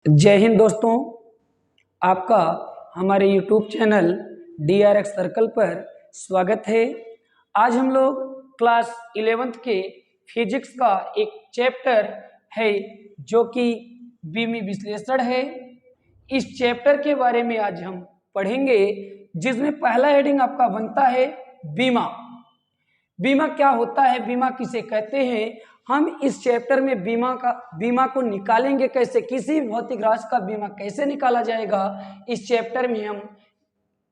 जय हिंद दोस्तों, आपका हमारे YouTube चैनल DRX सर्कल पर स्वागत है। आज हम लोग क्लास 11th के फिजिक्स का एक चैप्टर है जो कि बीमी विश्लेषण है। इस चैप्टर के बारे में आज हम पढ़ेंगे, जिसमें पहला हेडिंग आपका बनता है बीमा। बीमा क्या होता है, बीमा किसे कहते हैं, हम इस चैप्टर में बीमा को निकालेंगे कैसे, किसी भौतिक राशि का बीमा कैसे निकाला जाएगा, इस चैप्टर में हम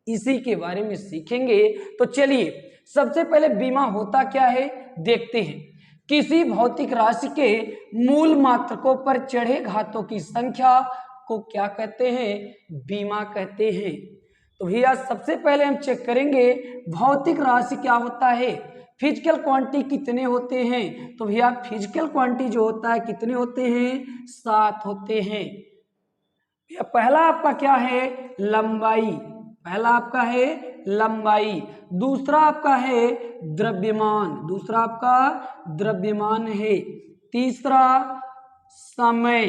इसी के बारे में सीखेंगे। तो चलिए सबसे पहले बीमा होता क्या है देखते हैं। किसी भौतिक राशि के मूल मात्रकों पर चढ़े घातों की संख्या को क्या कहते हैं, बीमा कहते हैं। तो भैया सबसे पहले हम चेक करेंगे भौतिक राशि क्या होता है, फिजिकल क्वांटिटी कितने होते हैं। तो भैया फिजिकल क्वांटिटी जो होता है कितने होते हैं, 7 होते हैं। भैया पहला आपका क्या है, लंबाई। पहला आपका है लंबाई, दूसरा आपका है द्रव्यमान, दूसरा आपका द्रव्यमान है, तीसरा समय,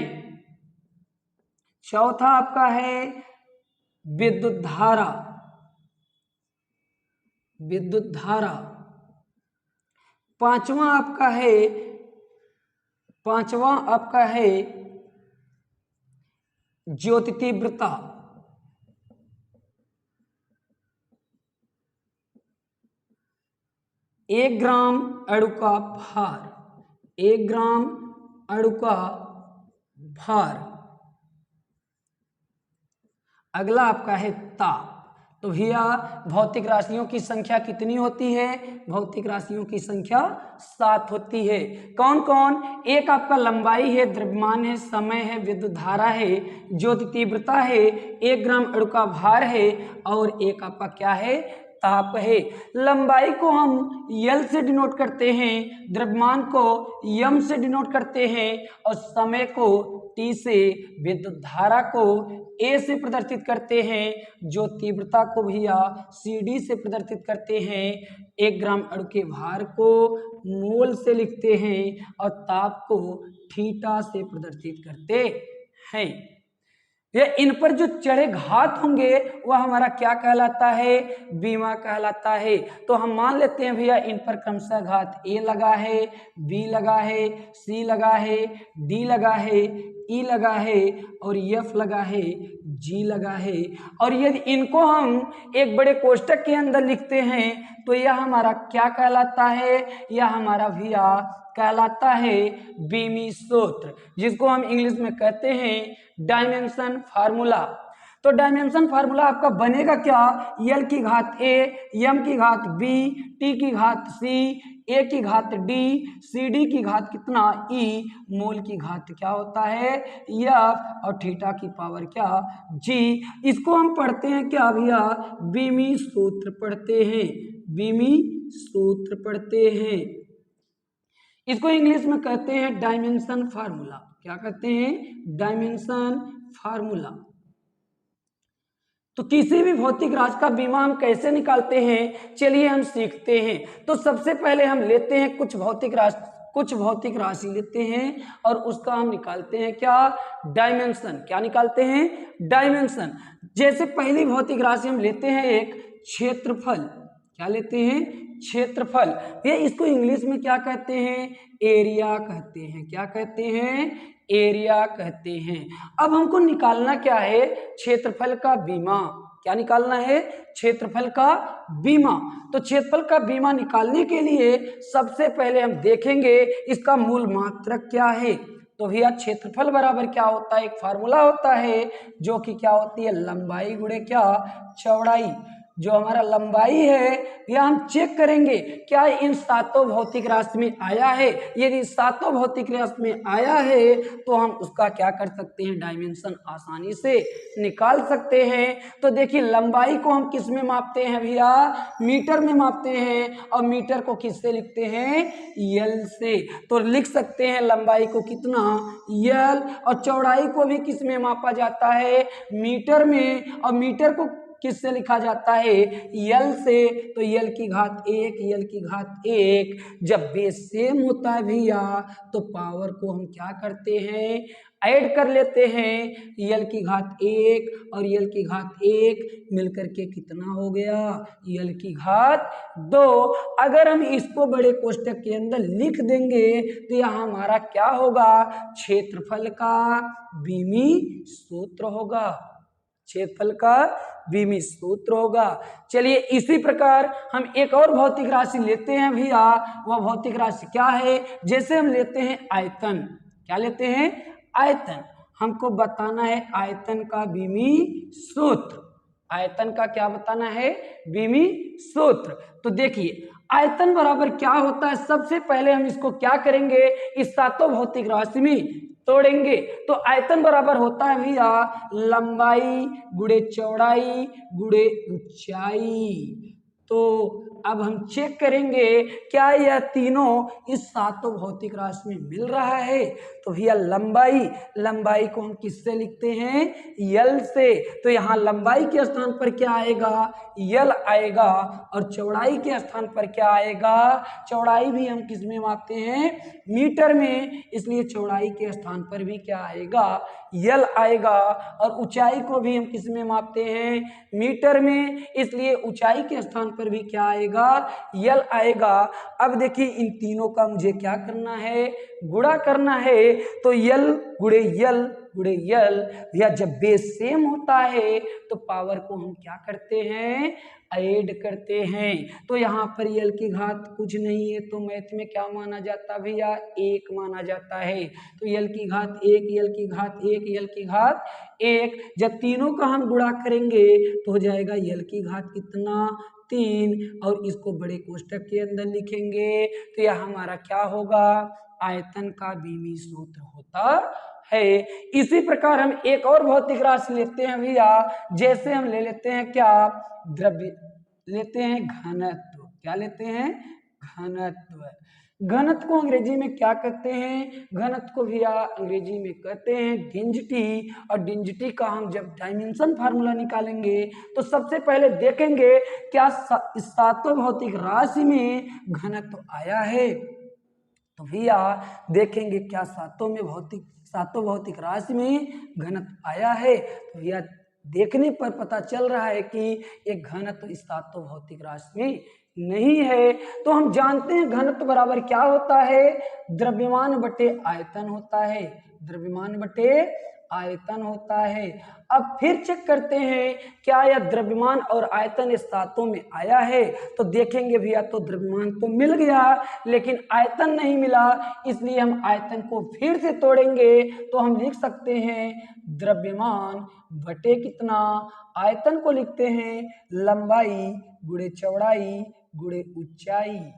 चौथा आपका है विद्युत धारा, विद्युत धारा, पांचवा आपका है ज्योति तीव्रता, एक ग्राम अणु का भार, 1 ग्राम अणु का भार। अगला आपका है ताप। तो भैया भौतिक राशियों की संख्या कितनी होती है, भौतिक राशियों की संख्या 7 होती है। कौन कौन, एक आपका लंबाई है, द्रव्यमान है, समय है, विद्युत धारा है, ज्योति तीव्रता है, 1 ग्राम अणु का भार है, और एक आपका क्या है, ताप है। लंबाई को हम L से डिनोट करते हैं, द्रव्यमान को M से डिनोट करते हैं, और समय को T से, विद्युत धारा को A से प्रदर्शित करते हैं, जो तीव्रता को भैया CD से प्रदर्शित करते हैं, 1 ग्राम अणु के भार को मोल से लिखते हैं, और ताप को थीटा से प्रदर्शित करते हैं। ये इन पर जो चढ़े घात होंगे वह हमारा क्या कहलाता है, बीमा कहलाता है। तो हम मान लेते हैं भैया इन पर क्रमशः घात A लगा है, B लगा है, C लगा है, D लगा है, E लगा है, और F लगा है, G लगा है। और यदि इनको हम एक बड़े कोष्टक के अंदर लिखते हैं तो यह हमारा क्या कहलाता है, यह हमारा भैया कहलाता है बीमी सूत्र, जिसको हम इंग्लिश में कहते हैं डायमेंशन फार्मूला। तो डायमेंशन फार्मूला आपका बनेगा क्या, L की घात A, M की घात B, T की घात C, A की घात D, CD की घात कितना E, मोल की घात क्या होता है F, और थीटा की पावर क्या G। इसको हम पढ़ते हैं क्या भैया, बीमी सूत्र पढ़ते हैं, बीमी सूत्र पढ़ते हैं। इसको इंग्लिश में कहते हैं डायमेंशन फार्मूला। क्या कहते हैं, डायमेंशन फार्मूला। तो किसी भी भौतिक राशि का बीमा हम कैसे निकालते हैं, चलिए हम सीखते हैं। तो सबसे पहले हम लेते हैं कुछ भौतिक राशि लेते हैं और उसका हम निकालते हैं क्या, डायमेंशन। क्या निकालते हैं, डायमेंशन। जैसे पहली भौतिक राशि हम लेते हैं एक क्षेत्रफल। क्या लेते हैं, क्षेत्रफल। ये इसको इंग्लिश में क्या कहते हैं, एरिया कहते हैं। क्या कहते हैं, एरिया कहते हैं। अब हमको निकालना क्या है, क्षेत्रफल का बीमा। क्या निकालना है, क्षेत्रफल का बीमा। तो क्षेत्रफल का बीमा निकालने के लिए सबसे पहले हम देखेंगे इसका मूल मात्रक क्या है। तो भैया क्षेत्रफल बराबर क्या होता है, एक फार्मूला होता है जो कि क्या होती है, लंबाई गुणे क्या, चौड़ाई। जो हमारा लंबाई है यह हम चेक करेंगे क्या इन सातों भौतिक राशि में आया है। यदि सातों भौतिक राशि में आया है तो हम उसका क्या कर सकते हैं, डायमेंशन आसानी से निकाल सकते हैं। तो देखिए लंबाई को हम किस में मापते हैं भैया, मीटर में मापते हैं, और मीटर को किससे लिखते हैं, L से। तो लिख सकते हैं लंबाई को कितना, L, और चौड़ाई को भी किस में मापा जाता है, मीटर में, और मीटर को किससे लिखा जाता है, L से। तो L की घात 1, L की घात 1। जब बेस सेम होता है भैया तो पावर को हम क्या करते हैं, ऐड कर लेते हैं, यल की घात 1 और यल की घात 1 मिलकर के कितना हो गया, यल की घात 2। अगर हम इसको बड़े कोष्टक के अंदर लिख देंगे तो यहाँ हमारा क्या होगा, क्षेत्रफल का बीमी सूत्र होगा, क्षेत्रफल का बीमी सूत्र होगा। चलिए इसी प्रकार हम एक और भौतिक राशि लेते हैं भैया, वह भौतिक राशि क्या है, जैसे हम लेते हैं आयतन, क्या लेते हैं, आयतन। हमको बताना है आयतन का बीमी सूत्र, आयतन का क्या बताना है, बीमी सूत्र। तो देखिए आयतन बराबर क्या होता है, सबसे पहले हम इसको क्या करेंगे, इस सातों भौतिक राशि में तोड़ेंगे। तो आयतन बराबर होता है भैया लंबाई गुणे चौड़ाई गुणे ऊंचाई। तो अब हम चेक करेंगे क्या यह तीनों इस सातों भौतिक राशि में मिल रहा है। तो भैया लंबाई को हम किससे लिखते हैं, यल से। तो यहाँ लंबाई के स्थान पर क्या आएगा, यल आएगा, और चौड़ाई के स्थान पर क्या आएगा, चौड़ाई भी हम किस में मापते हैं, मीटर में, इसलिए चौड़ाई के स्थान पर भी क्या आएगा, यल आएगा। और ऊंचाई को भी हम किस में मापते हैं, मीटर में, इसलिए ऊंचाई के स्थान पर भी क्या आएगा, यल आएगा। अब देखिए इन तीनों का मुझे क्या करना है, गुणा करना है। तो यल गुणे यल गुणे यल, या जब बेस सेम होता है तो पावर को हम क्या करते हैं, ऐड करते हैं। तो यहाँ पर यल की घात कुछ नहीं है, तो मैथ में क्या माना जाता है भैया, 1 माना जाता है। तो यल की घात 1, यल की घात 1, यल की घात 1, जब तीनों का हम गुणा करेंगे तो हो जाएगा यल की घात कितना, 3, और इसको बड़े कोष्टक के अंदर लिखेंगे तो यह हमारा क्या होगा, आयतन का बीमी सूत्र होता है। इसी प्रकार हम एक और भौतिक राशि लेते हैं भैया, जैसे हम ले लेते हैं क्या, द्रव्य लेते हैं घनत्व, क्या लेते हैं, घनत्व। घनत्व को अंग्रेजी में क्या कहते हैं, घनत्व को भैया अंग्रेजी में कहते हैं डेंसिटी। और डेंसिटी का हम जब डायमेंशन फार्मूला निकालेंगे तो सबसे पहले देखेंगे क्या इस सातों भौतिक राशि में घनत्व आया है। तो भैया देखेंगे क्या सातों भौतिक राशि में घनत्व आया है। तो भैया देखने पर पता चल रहा है कि एक घनत्व इस सातों भौतिक राशि में नहीं है। तो हम जानते हैं घनत्व बराबर क्या होता है, द्रव्यमान बटे आयतन होता है, द्रव्यमान बटे आयतन होता है। अब फिर चेक करते हैं क्या यह द्रव्यमान और आयतन इस सातों में आया है। तो देखेंगे भैया तो द्रव्यमान तो मिल गया लेकिन आयतन नहीं मिला, इसलिए हम आयतन को फिर से तोड़ेंगे। तो हम लिख सकते हैं द्रव्यमान बटे कितना, आयतन को लिखते हैं लंबाई गुणे चौड़ाई गुणे ऊंचाई।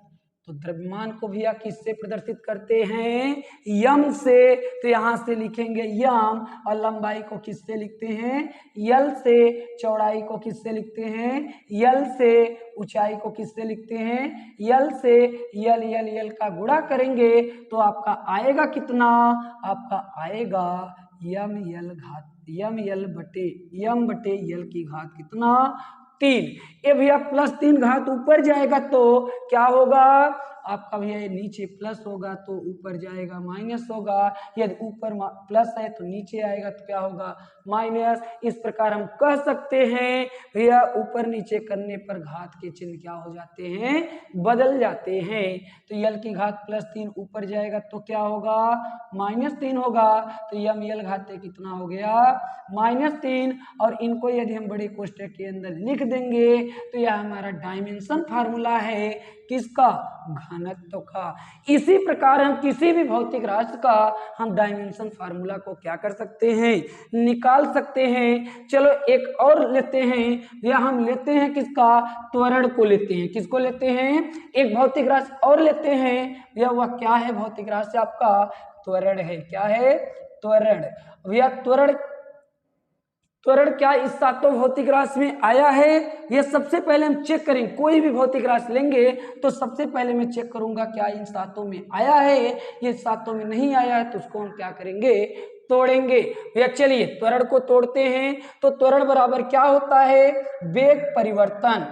तो द्रव्यमान को भैया किससे प्रदर्शित करते हैं, यम से। तो यहां से लिखेंगे यम, और लंबाई को किससे लिखते हैं, यल से। चौड़ाई को किससे लिखते हैं, यल से। ऊंचाई को किससे लिखते हैं, यल से। यल यल यल का गुणा करेंगे तो आपका आएगा कितना, आपका आएगा यम यल बटे यल की घात कितना, 3। ये भैया +3 घात ऊपर जाएगा तो क्या होगा, आपका भैया ये नीचे प्लस होगा तो ऊपर जाएगा माइनस होगा, यदि ऊपर प्लस है तो नीचे आएगा तो क्या होगा, माइनस। इस प्रकार हम कह सकते हैं भैया ऊपर नीचे करने पर घात के चिन्ह क्या हो जाते हैं, बदल जाते हैं। तो यल की घात +3 ऊपर जाएगा तो क्या होगा, -3 होगा। तो यम यल घाते कितना हो गया, -3। और इनको यदि हम बड़े कोष्टक के अंदर लिख देंगे तो यह हमारा डायमेंशन फार्मूला है किसका, घनत्व का। इसी प्रकार हम किसी भी भौतिक राशि का हम डायमेंशन फार्मूला को क्या कर सकते हैं, निकाल सकते हैं। चलो एक और लेते हैं, या हम लेते हैं किसका, त्वरण को लेते हैं। किसको लेते हैं, एक भौतिक राशि और लेते हैं, या वह क्या है, भौतिक राशि आपका त्वरण है। क्या है, त्वरण। भैया त्वरण क्या इस सातों भौतिक राशि में आया है, ये सबसे पहले हम चेक करें। कोई भी भौतिक राशि लेंगे तो सबसे पहले मैं चेक करूंगा क्या इन सातों में आया है। ये सातों में नहीं आया है तो उसको हम क्या करेंगे, तोड़ेंगे। भैया चलिए त्वरण को तोड़ते हैं। तो त्वरण बराबर क्या होता है, वेग परिवर्तन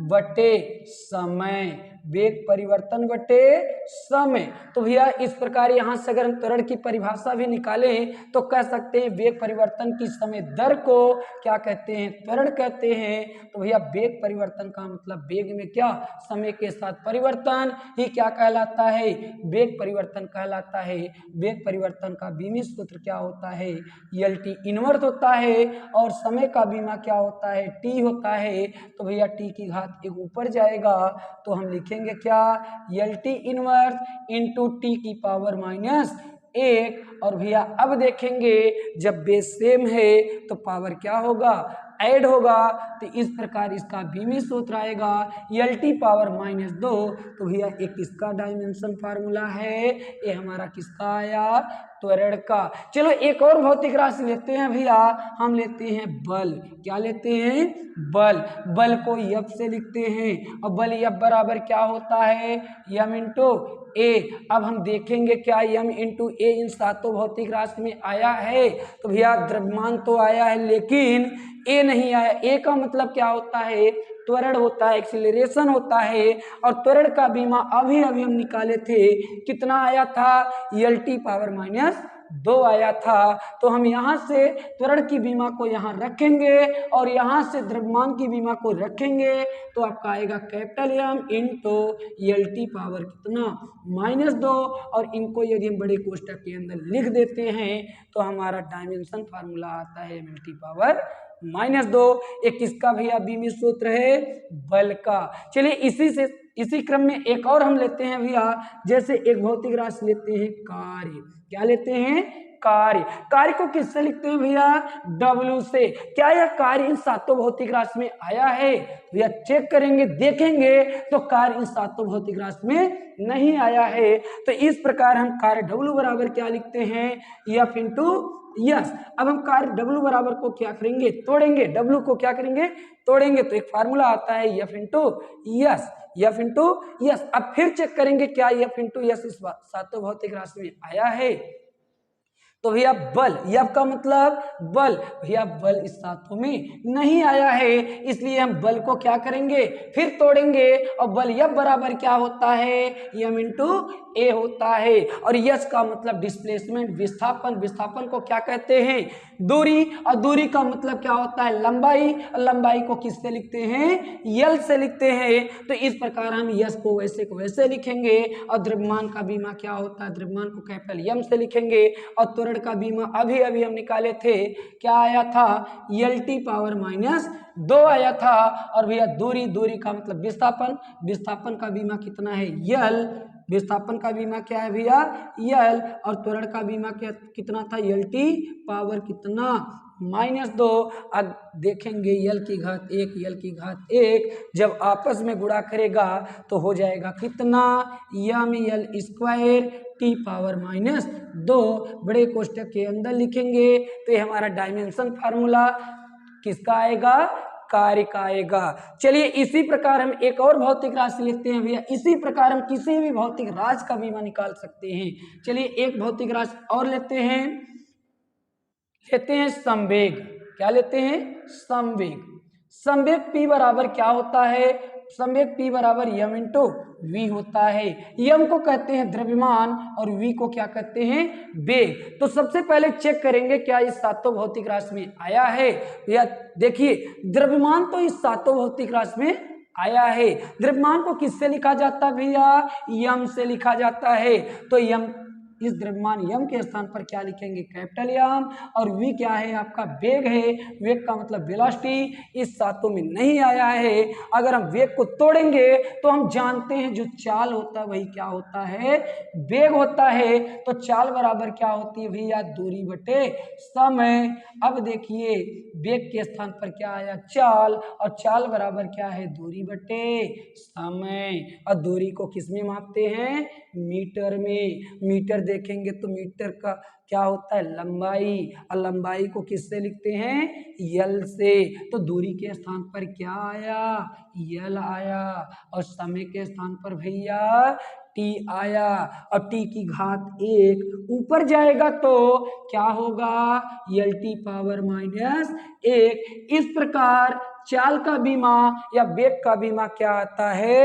बटे समय, वेग परिवर्तन बटे समय। तो भैया इस प्रकार यहाँ से अगर हम त्वरण की परिभाषा भी निकालें तो कह सकते हैं वेग परिवर्तन की समय दर को क्या कहते हैं, त्वरण कहते हैं। तो भैया वेग परिवर्तन का मतलब वेग में क्या, समय के साथ परिवर्तन ही क्या कहलाता है, वेग परिवर्तन कहलाता है। वेग परिवर्तन का बीमी सूत्र क्या होता है, LT इनवर्स होता है, और समय का बीमा क्या होता है, T होता है। तो भैया T की घात एक ऊपर जाएगा तो हम लिखेंगे क्या, LT इनवर्स इंटू T की पावर -1। और भैया अब देखेंगे जब बेस सेम है तो पावर क्या होगा, ऐड होगा। तो इस प्रकार इसका बीमी सूत्र आएगा LT पावर -2। तो भैया एक किसका डायमेंशन फार्मूला है, ये हमारा किसका आया, त्वरण का। चलो एक और भौतिक राशि लेते हैं भैया, हम लेते हैं बल। क्या लेते हैं, बल। बल को F से लिखते हैं, और बल F बराबर क्या होता है, M इंटू ए। अब हम देखेंगे क्या M इंटू ए इन सातों भौतिक राशि में आया है। तो भैया द्रव्यमान तो आया है लेकिन ए नहीं आया। ए का मतलब क्या होता है, त्वरण होता है, एक्सीलरेशन होता है। और त्वरण का बीमा अभी अभी हम निकाले थे, कितना आया था, LT पावर -2 आया था। तो हम यहाँ से त्वरण की बीमा को यहाँ रखेंगे और यहाँ से द्रव्यमान की बीमा को रखेंगे, तो आपका आएगा capital M into LT power कितना -2। और इनको यदि हम बड़े कोष्टक के अंदर लिख देते हैं तो हमारा डायमेंशन फार्मूला आता है LT पावर -2। एक किसका भैया बीमी सूत्र है, बल का। चलिए इसी क्रम में एक और हम लेते हैं भैया, जैसे एक भौतिक राशि लेते हैं कार्य। क्या लेते हैं, कार्य। कार्य को किससे लिखते हैं भैया, W से। क्या यह कार्य इन सातों भौतिक राशि में आया है, भैया चेक करेंगे, देखेंगे तो कार्य इन सातों भौतिक राशि में नहीं आया है। तो इस प्रकार हम कार्य W बराबर क्या लिखते हैं, F इंटू यस। अब हम कार्य W बराबर को क्या करेंगे, तोड़ेंगे, W को क्या करेंगे, तोड़ेंगे। तो एक फार्मूला आता है F into yes, F into yes. अब फिर चेक करेंगे क्या F इंटू यस इस सातों भौतिक राशि में आया है। तो भैया बल, F का मतलब बल, भैया बल इस सातों में नहीं आया है, इसलिए हम बल को क्या करेंगे, फिर तोड़ेंगे। और बल F बराबर क्या होता है, M इंटू ए होता है। और यस का मतलब डिस्प्लेसमेंट, विस्थापन। विस्थापन को क्या कहते हैं, दूरी। और दूरी का मतलब क्या होता है, लंबाई। और लंबाई को किससे लिखते हैं, L से लिखते हैं। तो इस प्रकार हम यस को वैसे को वैसे लिखेंगे। और द्रव्यमान का बीमा क्या होता है, द्रव्यमान को कैपिटल M से लिखेंगे। और त्वरण का बीमा अभी अभी हम निकाले थे, क्या आया था, LT पावर -2 आया था। और भैया दूरी, दूरी का मतलब विस्थापन। विस्थापन का बीमा कितना है, L। विस्थापन का बीमा क्या है भैया, L। और त्वरण का बीमा क्या कितना था, LT पावर कितना -2। अब देखेंगे L की घात 1, L की घात 1 जब आपस में गुणा करेगा तो हो जाएगा कितना, ML स्क्वायर T पावर -2। बड़े कोष्टक के अंदर लिखेंगे तो ये हमारा डायमेंशन फार्मूला किसका आएगा, कार्य का आएगा। चलिए इसी प्रकार हम एक और भौतिक राशि लेते हैं भैया। इसी प्रकार हम किसी भी भौतिक राशि का बीमा निकाल सकते हैं। चलिए एक भौतिक राशि और लेते हैं संवेग। क्या लेते हैं, संवेग। संवेग P बराबर क्या होता है, संवेग P बराबर M इंटू V होता है। M को कहते हैं द्रव्यमान और V को क्या कहते हैं, वेग। तो सबसे पहले चेक करेंगे क्या इस सातों भौतिक राशि में आया है। या देखिए द्रव्यमान तो इस सातों भौतिक राशि में आया है। द्रव्यमान को किससे लिखा जाता है भैया, M से लिखा जाता है। तो M, इस द्रव्यमान M के स्थान पर क्या लिखेंगे, कैपिटल M। और V क्या है, आपका वेग है। वेग का मतलब वेलोसिटी, इस सातों में नहीं आया है। अगर हम वेग को तोड़ेंगे तो हम जानते हैं जो चाल होता है वही क्या होता है, वेग होता है। तो चाल बराबर क्या होती है भैया, दूरी बटे समय। अब देखिए वेग के स्थान पर क्या आया, चाल। और चाल बराबर क्या है, दूरी बटे समय। और दूरी को किस में मापते हैं, मीटर में। मीटर देखेंगे तो मीटर का क्या होता है, लंबाई। और लंबाई को किससे लिखते हैं, L से। तो दूरी के स्थान पर क्या आया, L आया। और समय के स्थान पर भैया T आया। और T की घात 1 ऊपर जाएगा तो क्या होगा, LT पावर -1। इस प्रकार चाल का बीमा या वेग का बीमा क्या आता है,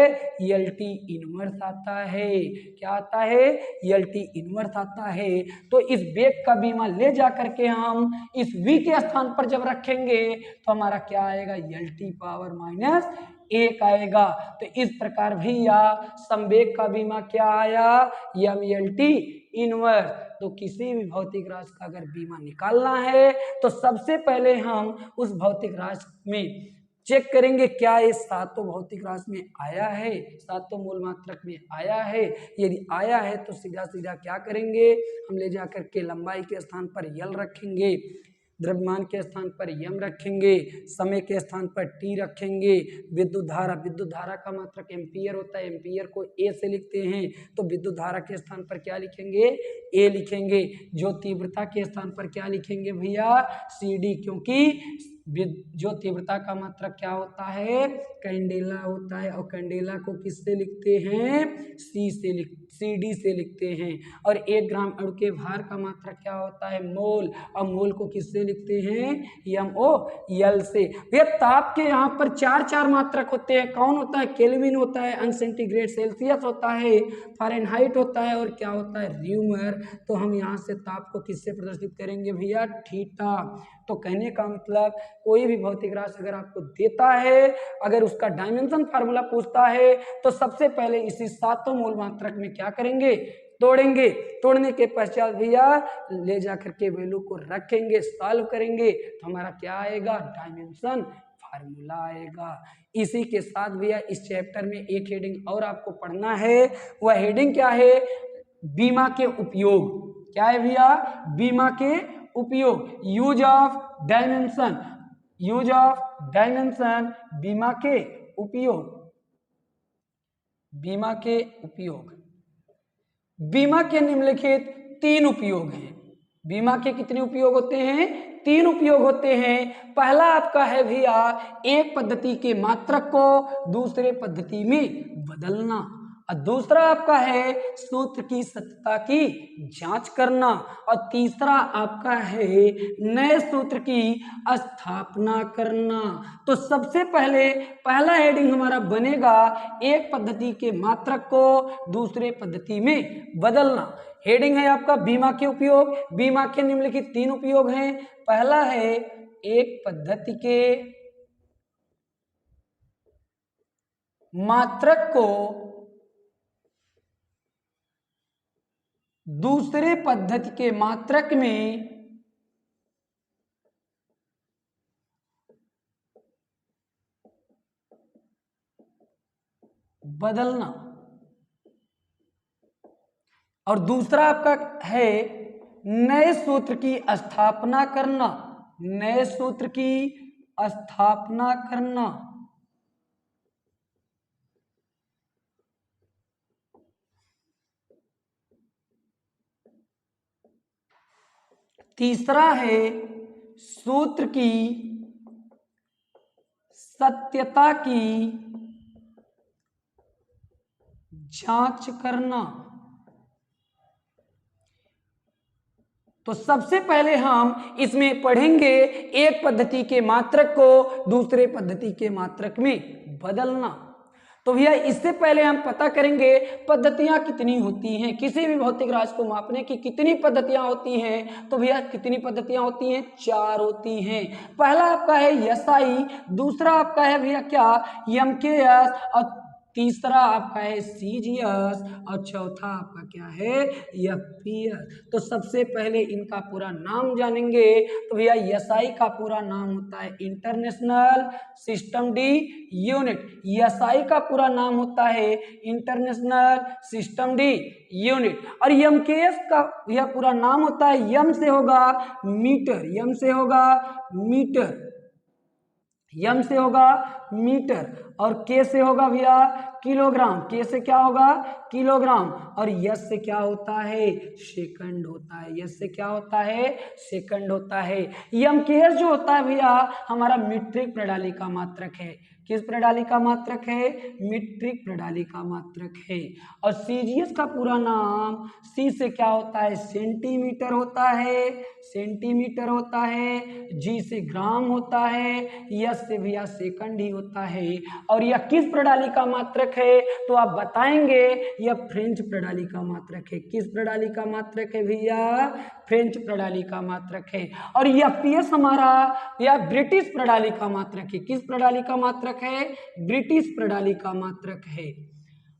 एलटी इनवर्स आता है। क्या आता है, एलटी इनवर्स आता है। तो इस वेग का बीमा ले जा करके हम इस v के स्थान पर जब रखेंगे तो हमारा क्या आएगा, एलटी पावर माइनस 1 आएगा। तो इस प्रकार भैया संवेग का बीमा क्या आया, एम एल टी इनवर्स। तो किसी भी भौतिक राशि का अगर बीमा निकालना है तो सबसे पहले हम उस भौतिक राशि में चेक करेंगे क्या ये सातों भौतिक राशि में आया है, सातों मूल मात्रक में आया है। यदि आया है तो सीधा सीधा क्या करेंगे, हम ले जाकर के लंबाई के स्थान पर यल रखेंगे, द्रव्यमान के स्थान पर यम रखेंगे, समय के स्थान पर टी रखेंगे। विद्युत धारा का मात्रक एम्पियर होता है, एम्पियर को ए से लिखते हैं, तो विद्युत धारा के स्थान पर क्या लिखेंगे, ए लिखेंगे। जो तीव्रता के स्थान पर क्या लिखेंगे भैया, सी डी, क्योंकि जो तीव्रता का मात्रक क्या होता है, कैंडेला होता है, और कैंडेला को किससे लिखते हैं, सी डी से लिखते हैं। और 1 ग्राम अणु के भार का मात्रक क्या होता है, मोल, और मोल को किससे लिखते हैं, एम ओ एल से। ये ताप के यहाँ पर 4 मात्रक होते हैं। कौन होता है, केल्विन होता है, अंश सेंटीग्रेड, सेल्सियस होता है, फ़ारेनहाइट होता है, और क्या होता है, र्यूमर। तो हम यहाँ से ताप को किससे प्रदर्शित करेंगे भैया, थीटा। तो कहने का मतलब कोई भी भौतिक राशि अगर आपको देता है, अगर उसका डायमेंशन फार्मूला पूछता है तो सबसे पहले इसी सातों मूल मात्रक में क्या करेंगे, तोड़ेंगे। तोड़ने के पश्चात भैया ले जाकर के वैल्यू को रखेंगे, सॉल्व करेंगे, तो हमारा क्या आएगा, डायमेंशन फार्मूला आएगा। इसी के साथ भैया इस चैप्टर में एक हेडिंग और आपको पढ़ना है। वह हेडिंग क्या है, बीमा के उपयोग। क्या है भैया, बीमा के उपयोग, use of dimension, use of dimension, बीमा के उपयोग, बीमा के उपयोग। बीमा के निम्नलिखित 3 उपयोग हैं। बीमा के कितने उपयोग होते हैं, 3 उपयोग होते हैं। पहला आपका है भैया एक पद्धति के मात्रक को दूसरे पद्धति में बदलना, और दूसरा आपका है सूत्र की सत्यता की जांच करना, और तीसरा आपका है नए सूत्र की स्थापना करना। तो सबसे पहले पहला हेडिंग हमारा बनेगा एक पद्धति के मात्रक को दूसरे पद्धति में बदलना। हेडिंग है आपका बीमा के उपयोग। बीमा के निम्नलिखित 3 उपयोग हैं। पहला है एक पद्धति के मात्रक को दूसरे पद्धति के मात्रक में बदलना, और दूसरा आपका है नए सूत्र की स्थापना करना, नए सूत्र की स्थापना करना। तीसरा है सूत्र की सत्यता की जांच करना। तो सबसे पहले हम इसमें पढ़ेंगे एक पद्धति के मात्रक को दूसरे पद्धति के मात्रक में बदलना। तो भैया इससे पहले हम पता करेंगे पद्धतियां कितनी होती हैं, किसी भी भौतिक राशि को मापने की कितनी पद्धतियां होती हैं। तो भैया कितनी पद्धतियां होती हैं, 4 होती हैं। पहला आपका है एसआई, दूसरा आपका है भैया क्या, एमकेएस, और तीसरा आपका है सीजीएस, और चौथा आपका क्या है, एफपीएस। तो सबसे पहले इनका पूरा नाम जानेंगे। तो भैया एसआई का पूरा नाम होता है international system D unit. SI का पूरा नाम होता है इंटरनेशनल सिस्टम डी यूनिट। और एमकेएस का यह पूरा नाम होता है, एम से होगा मीटर, एम से होगा मीटर, एम से होगा मीटर, और के से होगा भैया किलोग्राम, के से क्या होगा किलोग्राम, और यस से क्या होता है सेकंड होता है, यस से क्या होता है सेकंड होता है। एमकेएस जो होता है भैया हमारा मीट्रिक प्रणाली का मात्रक है। किस प्रणाली का मात्रक है मीट्रिक प्रणाली का मात्रक है। और सीजीएस का पूरा नाम, सी से क्या होता है सेंटीमीटर होता है, सेंटीमीटर होता है, जी से ग्राम होता है, यस से भैया सेकंड ही होता है। और यह किस प्रणाली का मात्रक है तो आप बताएंगे यह फ्रेंच प्रणाली का मात्रक है। किस प्रणाली का मात्रक है भैया फ्रेंच प्रणाली का मात्रक है। और यह पीएस हमारा यह ब्रिटिश प्रणाली का मात्रक है। किस प्रणाली का मात्रक है ब्रिटिश प्रणाली का मात्रक है।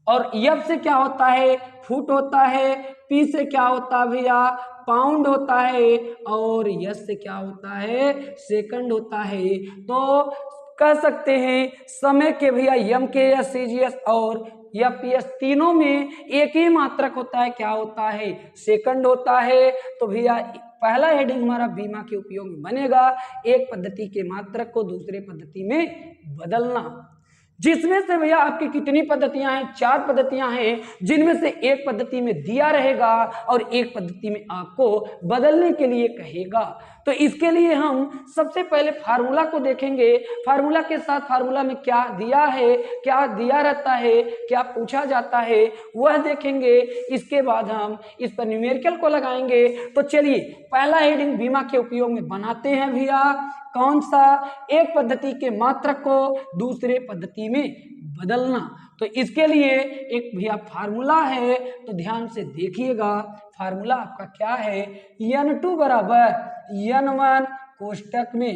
और एफ से क्या होता है फुट होता है, पी से क्या होता है भैया पाउंड होता है, और यस से क्या होता है सेकंड होता है। तो कह सकते हैं समय के भैया एम के एस सी जी एस और एफ तीनों में एक ही मात्रक होता है, क्या होता है सेकंड होता है। तो भैया पहला हेडिंग हमारा बीमा के उपयोग में बनेगा एक पद्धति के मात्रक को दूसरे पद्धति में बदलना, जिसमें से भैया आपकी कितनी पद्धतियां हैं 4 पद्धतियां हैं, जिनमें से एक पद्धति में दिया रहेगा और एक पद्धति में आपको बदलने के लिए कहेगा। तो इसके लिए हम सबसे पहले फार्मूला को देखेंगे, फार्मूला के साथ फार्मूला में क्या दिया है, क्या दिया रहता है, क्या पूछा जाता है वह देखेंगे। इसके बाद हम इस पर न्यूमेरिकल को लगाएंगे। तो चलिए पहला हेडिंग बीमा के उपयोग में बनाते हैं भैया, कौन सा एक पद्धति के मात्रक को दूसरे पद्धति में बदलना। तो इसके लिए एक भैया फार्मूला है, तो ध्यान से देखिएगा। फार्मूला आपका क्या है n2 बराबर n1 कोष्टक में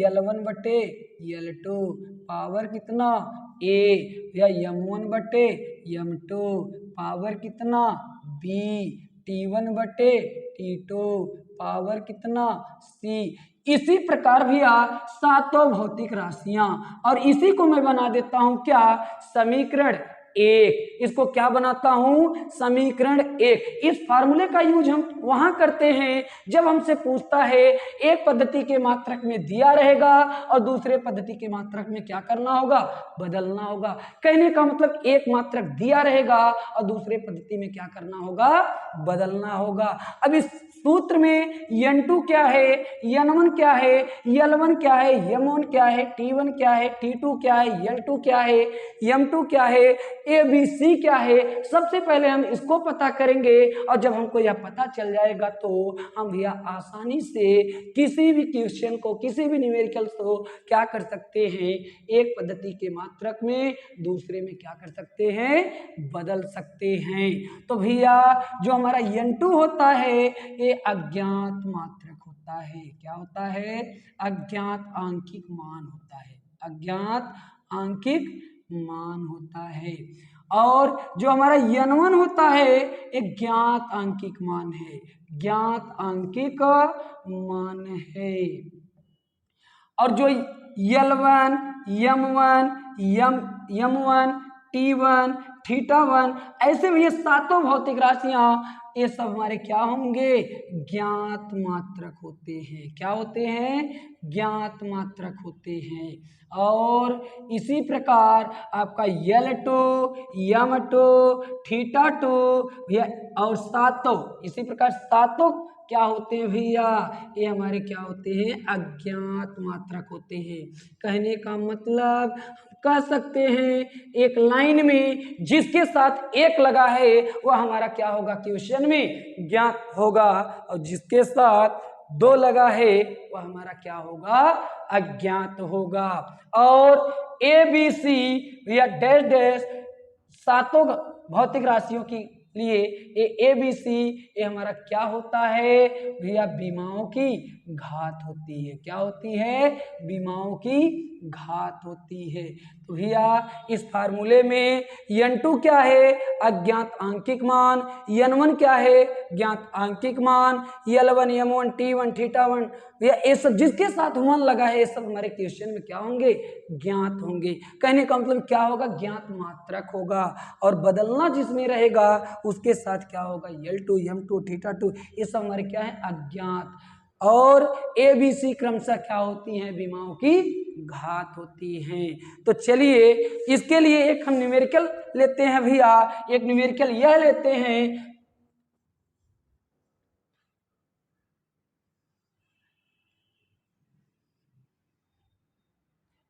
L1 बटे L2 पावर कितना a, या m1 बटे m2 पावर कितना b, t1 बटे t2 पावर कितना c। इसी प्रकार भैया सातों भौतिक राशियां, और इसी को मैं बना देता हूं क्या समीकरण 1। इसको क्या बनाता हूं समीकरण 1। इस फार्मूले का यूज हम वहां करते हैं जब हमसे पूछता है एक पद्धति के मात्रक में दिया रहेगा और दूसरे पद्धति के मात्रक में क्या करना होगा बदलना होगा। कहने का मतलब एक मात्रक दिया रहेगा और दूसरे पद्धति में क्या करना होगा बदलना होगा। अब इस सूत्र में n2 क्या है n1 क्या है L1 क्या है m1 क्या है t1 क्या है t2 क्या है L2 क्या है m2 क्या है ABC क्या है। सबसे पहले हम इसको पता करेंगे, और जब हमको यह पता चल जाएगा तो हम भैया आसानी से किसी भी क्वेश्चन को किसी भी न्यूमेरिकल को क्या कर सकते हैं एक पद्धति के मात्रक में दूसरे में क्या कर सकते हैं बदल सकते हैं। तो भैया जो हमारा n2 होता है ये अज्ञात मात्रक होता है। क्या होता है अज्ञात आंकिक मान होता है, अज्ञात आंकिक मान होता है। और जो हमारा n1 होता है एक ज्ञात आंकिक मान है, ज्ञात आंकिक मान है। और जो L1 m1 m1 t1 θ1 ऐसे भी ये सातों भौतिक राशियां ये सब हमारे क्या होंगे ज्ञात मात्रक होते हैं। क्या होते हैं ज्ञात मात्रक होते हैं। और इसी प्रकार आपका L2 m2 θ2 भैया और सातों इसी प्रकार सातों क्या होते हैं भैया ये हमारे क्या होते हैं अज्ञात मात्रक होते हैं। कहने का मतलब कह सकते हैं एक लाइन में जिसके साथ एक लगा है वह हमारा क्या होगा क्वेश्चन में ज्ञात होगा, और जिसके साथ 2 लगा है वह हमारा क्या होगा अज्ञात होगा। और ABC या डैश डैश सातों भौतिक राशियों की लिए ये ABC ये हमारा क्या होता है भैया बीमाओं की घात होती है। क्या होती है बीमाओं की घात होती है। तो भैया इस फार्मूले में n2 क्या है अज्ञात आंकिक मान, n1 क्या है ज्ञात आंकिक मान, L1 m1 t1 θ1 भैया ये सब जिसके साथ 1 लगा है ये सब हमारे क्वेश्चन में क्या होंगे ज्ञात होंगे। कहने का मतलब क्या होगा ज्ञात मात्रक होगा, और बदलना जिसमें रहेगा उसके साथ क्या होगा L2 m2 θ2 ये सब हमारे क्या है अज्ञात। और ABC क्रमशः क्या होती हैं बीमाओं की घात होती है। तो चलिए इसके लिए एक हम न्यूमेरिकल लेते हैं भैया, एक न्यूमेरिकल यह लेते हैं,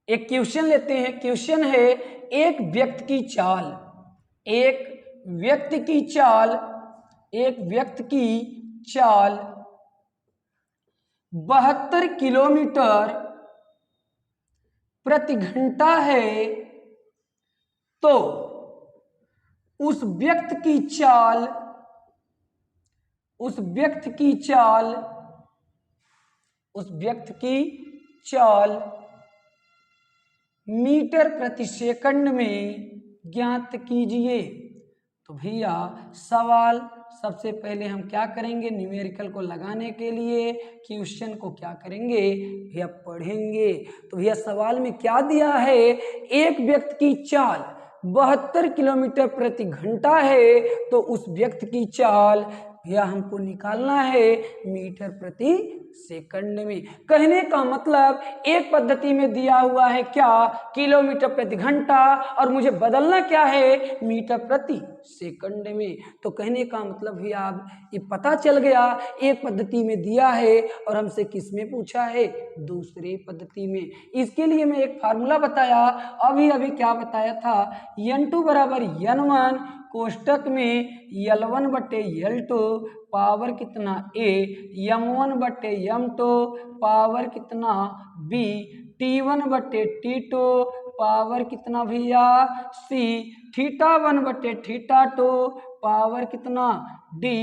एक क्वेश्चन लेते हैं। क्वेश्चन है एक व्यक्ति की चाल, एक व्यक्ति की चाल, एक व्यक्ति की चाल 72 किलोमीटर प्रति घंटा है, तो उस व्यक्ति की चाल, उस व्यक्ति की चाल, उस व्यक्ति की चाल मीटर प्रति सेकंड में ज्ञात कीजिए। तो भैया सवाल सबसे पहले हम क्या करेंगे, न्यूमेरिकल को लगाने के लिए क्वेश्चन को क्या करेंगे भैया, पढ़ेंगे। तो भैया सवाल में क्या दिया है, एक व्यक्ति की चाल 72 किलोमीटर प्रति घंटा है, तो उस व्यक्ति की चाल भैया हमको निकालना है मीटर प्रति सेकंड में। कहने का मतलब एक पद्धति में दिया हुआ है क्या, किलोमीटर प्रति घंटा, और मुझे बदलना क्या है, मीटर प्रति सेकंड में। तो कहने का मतलब भी आप ये पता चल गया, एक पद्धति में दिया है और हमसे किस में पूछा है, दूसरे पद्धति में। इसके लिए मैं एक फार्मूला बताया, अभी क्या बताया था, n2 बराबर n1 कोष्टक में L1 बटे L2 पावर कितना a, m1 बटे m2 पावर कितना b, t1 बटे t2 पावर कितना भैया c, θ1 बटे θ2 पावर कितना d।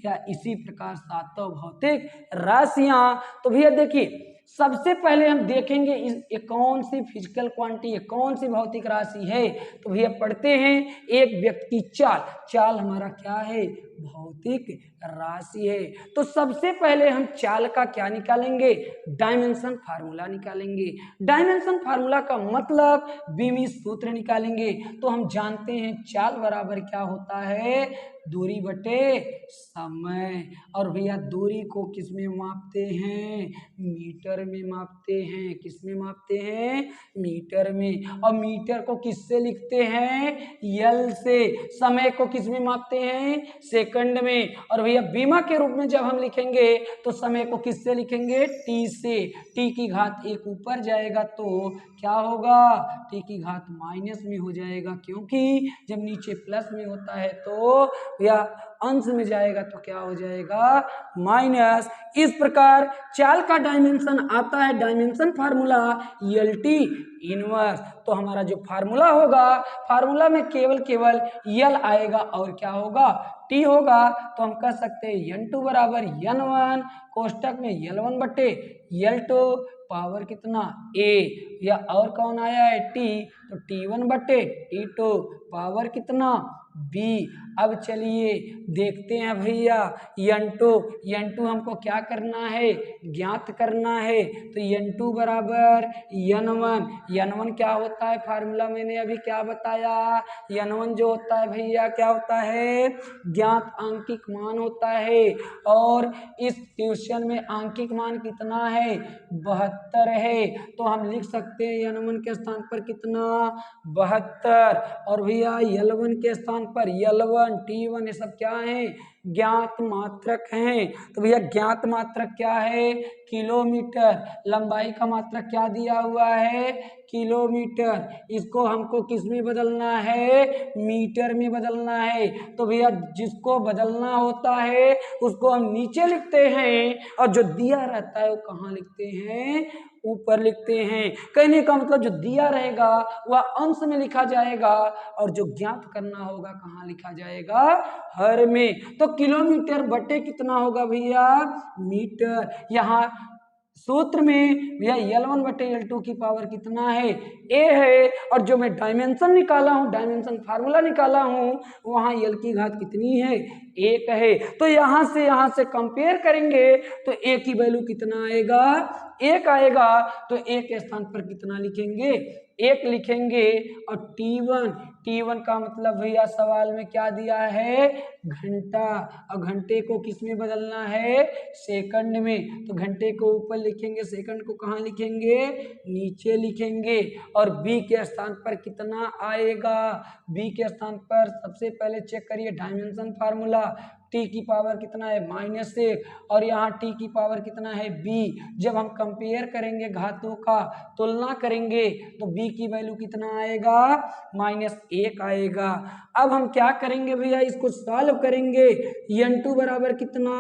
या इसी प्रकार सातों भौतिक राशियां। तो भैया देखिए सबसे पहले हम देखेंगे ये कौन सी फिजिकल क्वांटिटी है, कौन सी भौतिक राशि है। तो भैया पढ़ते हैं, एक व्यक्ति की चाल, चाल हमारा क्या है, भौतिक राशि है। तो सबसे पहले हम चाल का क्या निकालेंगे, डायमेंशन फार्मूला निकालेंगे। डायमेंशन फार्मूला का मतलब बीमी सूत्र निकालेंगे। तो हम जानते हैं चाल बराबर क्या होता है, दूरी बटे समय। और भैया दूरी को किस में मापते हैं, मीटर में मापते हैं। किस में मापते हैं, मीटर में। और मीटर को किससे लिखते हैं, यल से। समय को किस में मापते हैं, सेकंड में। और भैया बीमा के रूप में जब हम लिखेंगे तो समय को किससे लिखेंगे, टी से। टी की घात एक ऊपर जाएगा तो क्या होगा, टी की घात माइनस में हो जाएगा, क्योंकि जब नीचे प्लस में होता है तो या अंश में जाएगा तो क्या हो जाएगा, माइनस। इस प्रकार चाल का डायमेंशन आता है, डायमेंशन फार्मूला LT इनवर्स। तो हमारा जो फार्मूला होगा, फार्मूला में केवल यल आएगा और क्या होगा, T होगा। तो हम कह सकते हैं n2 बराबर n1 कोष्टक में L1 बटे L2 पावर कितना a, या और कौन आया है t, तो t1 बटे t2 पावर कितना b। अब चलिए देखते हैं भैया n2 हमको क्या करना है, ज्ञात करना है। तो n2 बराबर n1 क्या होता है, फार्मूला मैंने अभी क्या बताया, n1 जो होता है भैया क्या होता है, ज्ञात आंकिक मान होता है। और इस क्वेश्चन में आंकिक मान कितना है, 72 है। तो हम लिख सकते हैं n1 के स्थान पर कितना, 72। और भैया L1 के स्थान पर L1 T1 ये सब क्या है, ज्ञात मात्रक हैं। तो भैया ज्ञात मात्रक क्या है, किलोमीटर। लंबाई का मात्रक क्या दिया हुआ है, किलोमीटर। इसको हमको किस में बदलना है, मीटर में बदलना है। तो भैया जिसको बदलना होता है उसको हम नीचे लिखते हैं, और जो दिया रहता है वो कहाँ लिखते हैं, ऊपर लिखते हैं। कहने का मतलब जो दिया रहेगा वह अंश में लिखा जाएगा, और जो ज्ञात करना होगा कहाँ लिखा जाएगा, हर में। तो किलोमीटर बटे कितना होगा भैया, मीटर। यहाँ सूत्र में भैया L1 बटे L2 की पावर कितना है, a है। और जो मैं डायमेंशन निकाला हूँ, डायमेंशन फार्मूला निकाला हूँ, वहाँ L की घात कितनी है, 1 है। तो यहाँ से कंपेयर करेंगे तो a की वैल्यू कितना आएगा, 1 आएगा। तो a के स्थान पर कितना लिखेंगे, 1 लिखेंगे और T1 का मतलब भैया सवाल में क्या दिया है, घंटा, और घंटे को किस में बदलना है, सेकंड में। तो घंटे को ऊपर लिखेंगे, सेकंड को कहाँ लिखेंगे, नीचे लिखेंगे। और बी के स्थान पर कितना आएगा, बी के स्थान पर सबसे पहले चेक करिए डायमेंशन फार्मूला, टी की पावर कितना है -1 और यहाँ टी की पावर कितना है बी। जब हम कंपेयर करेंगे घातों का तुलना करेंगे तो बी की वैल्यू कितना आएगा, -1 आएगा। अब हम क्या करेंगे भैया, इसको सॉल्व करेंगे। n2 बराबर कितना,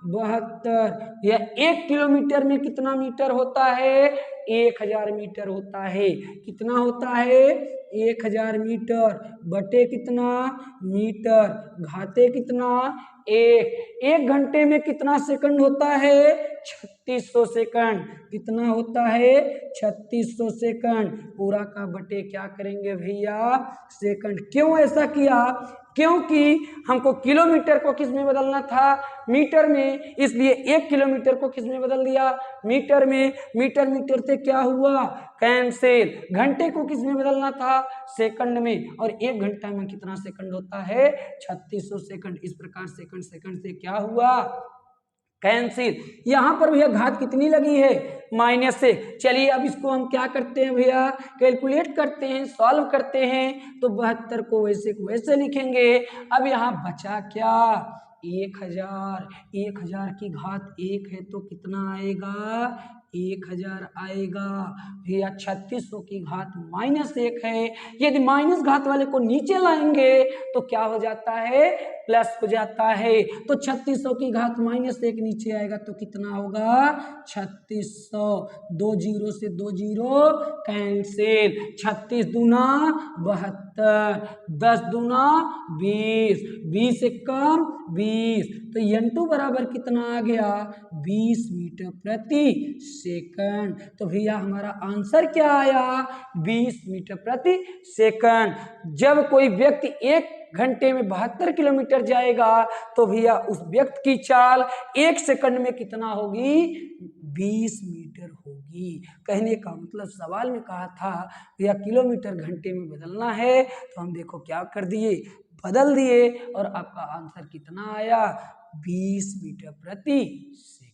72। या 1 किलोमीटर में कितना मीटर होता है, 1000 मीटर होता है। कितना होता है, 1000 मीटर बटे कितना मीटर, घाते कितना 1 घंटे में कितना सेकंड होता है, 3600 सेकंड। कितना होता है, 3600 सेकंड। पूरा का बटे क्या करेंगे भैया, सेकंड। क्यों ऐसा किया, क्योंकि हमको किलोमीटर को किस में बदलना था, मीटर में, इसलिए 1 किलोमीटर को किस में बदल दिया, मीटर में। मीटर से क्या हुआ, कैंसिल। घंटे को किस में बदलना था, सेकंड में, और 1 घंटा में कितना सेकंड होता है, 3600 सेकंड। इस प्रकार सेकंड से क्या हुआ, कैंसिल। यहां पर भैया घात कितनी लगी है, -1। चलिए अब इसको हम क्या करते हैं भैया, कैलकुलेट करते हैं, सॉल्व करते हैं। तो 72 को वैसे लिखेंगे। अब यहाँ बचा क्या, 1000 की घात 1 है तो कितना आएगा, 1000 आएगा भैया। 3600 की घात -1 है। यदि माइनस घात वाले को नीचे लाएंगे तो क्या हो जाता है, प्लस हो जाता है। तो 3600 की घात -1 नीचे आएगा तो कितना होगा, 3600। 2 0 से 2 0 कैंसिल। 36 दूना 72, 10 दूना 20, 20 कम 20। तो n2 बराबर कितना आ गया, 20 मीटर प्रति सेकंड। तो भैया हमारा आंसर क्या आया, 20 मीटर प्रति सेकंड। जब कोई व्यक्ति 1 घंटे में 72 किलोमीटर जाएगा तो भैया उस व्यक्ति की चाल 1 सेकंड में कितना होगी, 20 मीटर होगी। कहने का मतलब सवाल में कहा था भैया किलोमीटर घंटे में बदलना है, तो हम देखो क्या कर दिए, बदल दिए और आपका आंसर कितना आया, 20 मीटर प्रति सेकंड।